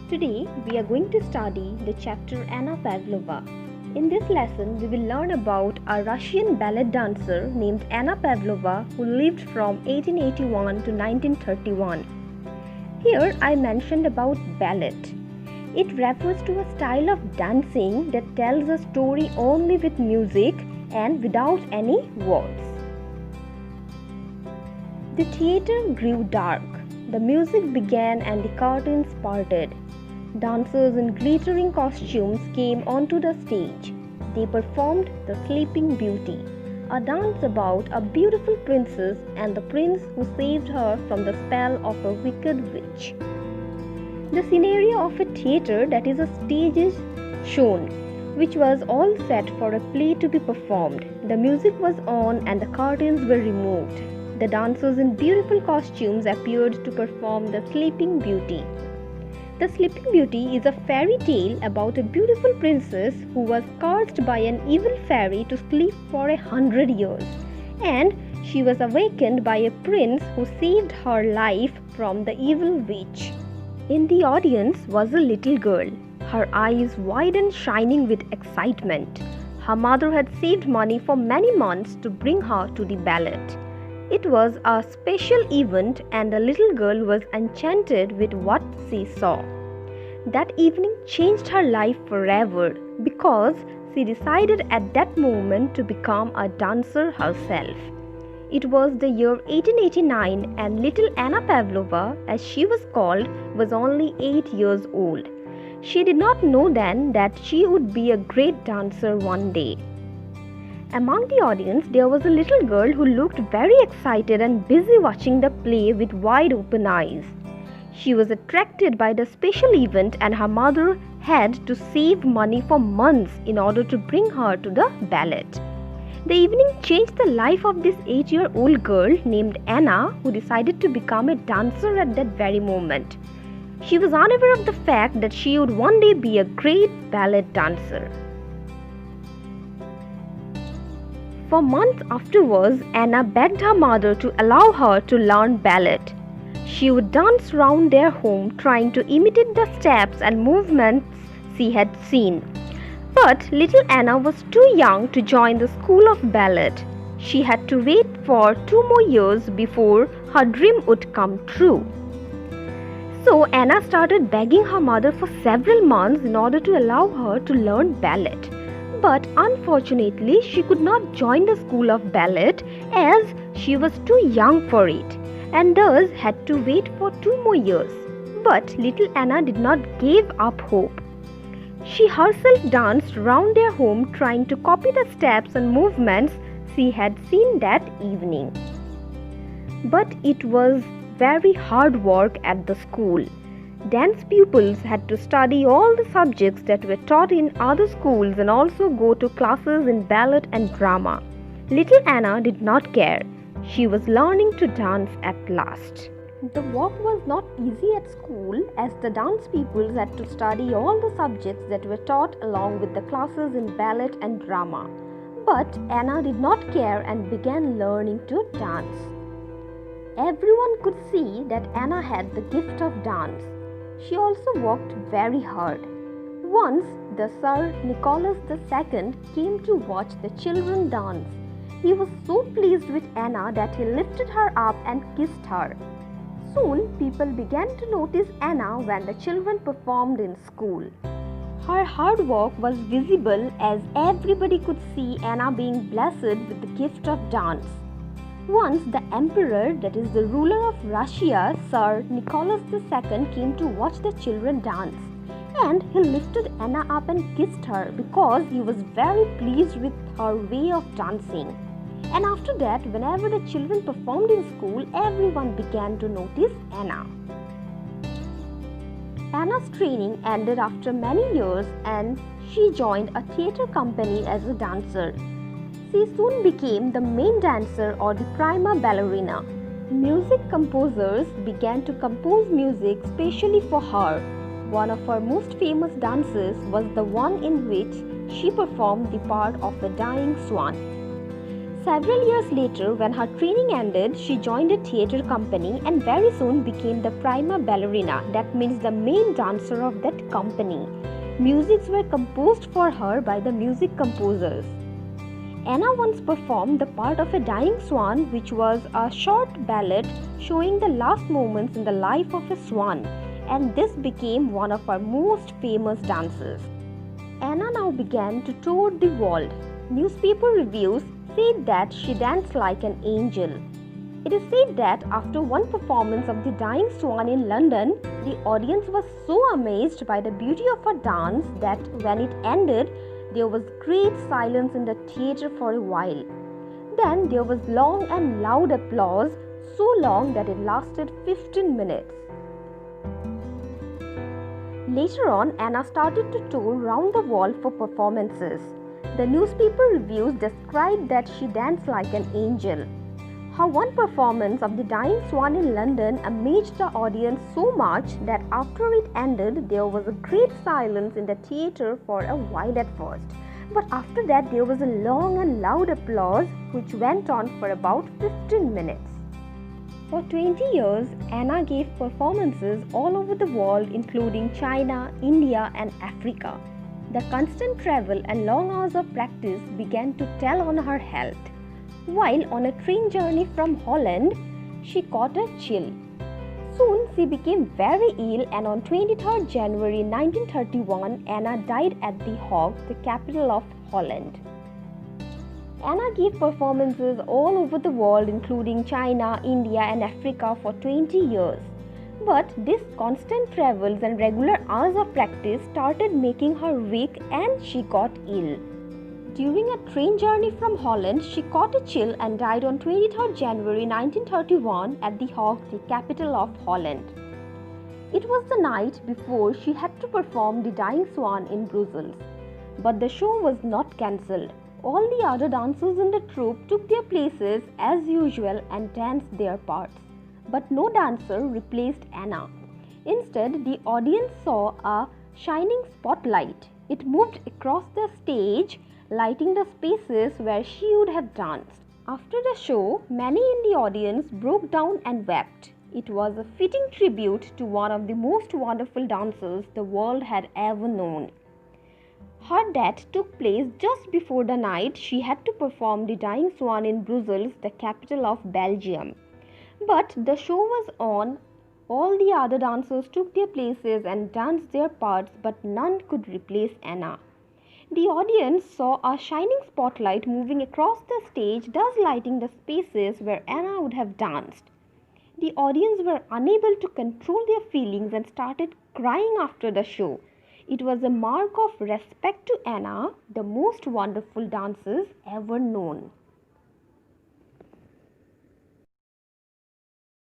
Today we are going to study the chapter Anna Pavlova. In this lesson we will learn about a Russian ballet dancer named Anna Pavlova who lived from 1881 to 1931. Here I mentioned about ballet. It refers to a style of dancing that tells a story only with music and without any words. The theatre grew dark. The music began and the curtains parted. Dancers in glittering costumes came onto the stage. They performed The Sleeping Beauty, a dance about a beautiful princess and the prince who saved her from the spell of a wicked witch. The scenario of a theatre, that is a stage, is shown, which was all set for a play to be performed. The music was on and the curtains were removed. The dancers in beautiful costumes appeared to perform The Sleeping Beauty. The Sleeping Beauty is a fairy tale about a beautiful princess who was cursed by an evil fairy to sleep for 100 years, and she was awakened by a prince who saved her life from the evil witch. In the audience was a little girl, her eyes wide and shining with excitement. Her mother had saved money for many months to bring her to the ballet. It was a special event and the little girl was enchanted with what she saw. That evening changed her life forever because she decided at that moment to become a dancer herself. It was the year 1889 and little Anna Pavlova, as she was called, was only 8 years old. She did not know then that she would be a great dancer one day. Among the audience, there was a little girl who looked very excited and busy watching the play with wide open eyes. She was attracted by the special event and her mother had to save money for months in order to bring her to the ballet. The evening changed the life of this 8-year-old girl named Anna, who decided to become a dancer at that very moment. She was unaware of the fact that she would one day be a great ballet dancer. For months afterwards, Anna begged her mother to allow her to learn ballet. She would dance round their home trying to imitate the steps and movements she had seen. But little Anna was too young to join the school of ballet. She had to wait for 2 more years before her dream would come true. So Anna started begging her mother for several months in order to allow her to learn ballet. But unfortunately, she could not join the school of ballet as she was too young for it and thus had to wait for 2 more years. But little Anna did not give up hope. She herself danced round their home trying to copy the steps and movements she had seen that evening. But it was very hard work at the school. Dance pupils had to study all the subjects that were taught in other schools and also go to classes in ballet and drama. Little Anna did not care. She was learning to dance at last. The work was not easy at school as the dance pupils had to study all the subjects that were taught along with the classes in ballet and drama. But Anna did not care and began learning to dance. Everyone could see that Anna had the gift of dance. She also worked very hard. Once, the Tsar Nicholas II came to watch the children dance. He was so pleased with Anna that he lifted her up and kissed her. Soon, people began to notice Anna when the children performed in school. Her hard work was visible as everybody could see Anna being blessed with the gift of dance. Once the emperor, that is the ruler of Russia, Tsar Nicholas II, came to watch the children dance, and he lifted Anna up and kissed her because he was very pleased with her way of dancing. And after that, whenever the children performed in school, everyone began to notice Anna. Anna's training ended after many years and she joined a theatre company as a dancer. She soon became the main dancer or the prima ballerina. Music composers began to compose music specially for her. One of her most famous dances was the one in which she performed the part of the dying swan. Several years later, when her training ended, she joined a theatre company and very soon became the prima ballerina, that means the main dancer of that company. Musics were composed for her by the music composers. Anna once performed the part of a dying swan, which was a short ballad showing the last moments in the life of a swan, and this became one of her most famous dances. Anna now began to tour the world. Newspaper reviews said that she danced like an angel. It is said that after one performance of The Dying Swan in London, the audience was so amazed by the beauty of her dance that when it ended, there was great silence in the theatre for a while. Then there was long and loud applause, so long that it lasted 15 minutes. Later on, Anna started to tour around the world for performances. The newspaper reviews described that she danced like an angel. Her one performance of The Dying Swan in London amazed the audience so much that after it ended, there was a great silence in the theatre for a while at first. But after that, there was a long and loud applause which went on for about 15 minutes. For 20 years, Anna gave performances all over the world, including China, India, and Africa. The constant travel and long hours of practice began to tell on her health. While on a train journey from Holland, she caught a chill. Soon she became very ill, and on 23rd January 1931, Anna died at The Hague, the capital of Holland. Anna gave performances all over the world, including China, India, and Africa for 20 years. But these constant travels and regular hours of practice started making her weak, and she got ill. During a train journey from Holland, she caught a chill and died on 23rd January 1931 at The Hague, the capital of Holland. It was the night before she had to perform The Dying Swan in Brussels. But the show was not cancelled. All the other dancers in the troupe took their places as usual and danced their parts. But no dancer replaced Anna. Instead, the audience saw a shining spotlight. It moved across the stage, lighting the spaces where she would have danced. After the show, many in the audience broke down and wept. It was a fitting tribute to one of the most wonderful dancers the world had ever known. Her death took place just before the night she had to perform The Dying Swan in Brussels, the capital of Belgium. But the show was on. All the other dancers took their places and danced their parts, but none could replace Anna. The audience saw a shining spotlight moving across the stage, thus lighting the spaces where Anna would have danced. The audience were unable to control their feelings and started crying after the show. It was a mark of respect to Anna, the most wonderful dancer ever known.